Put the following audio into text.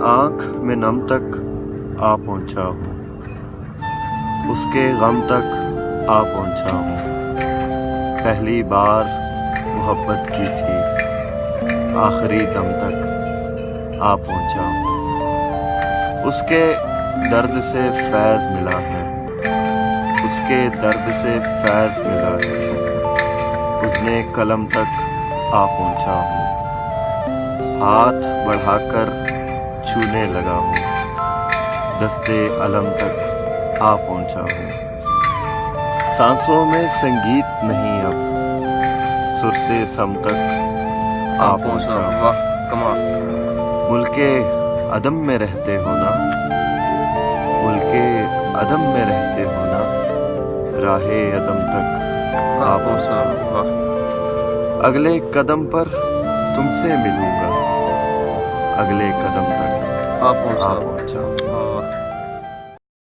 آنکھ میں نم تک آ پہنچا ہوں، اس کے غم تک آ پہنچا ہوں۔ پہلی بار محبت کی تھی، آخری دم تک آ پہنچا ہوں۔ اس کے درد سے فیض ملا ہے، اس کے درد سے فیض ملا ہے، اس نے قلم تک آ پہنچا ہوں۔ ہاتھ بڑھا کر چھونے لگا ہوں، دستے علم تک آ پہنچا ہوں۔ سانسوں میں سنگیت نہیں اب، سر سے سم تک آ پہنچا ہوں۔ واہ کمال۔ ملک عدم میں رہتے ہو نا، ملک عدم میں رہتے ہو نا، راہ عدم تک آ پہنچا ہوں۔ واہ اگلے قدم پر تم سے ملوں گا، اگلے قدم تک آ آ پہنچا پہنچا ہوں۔ واہ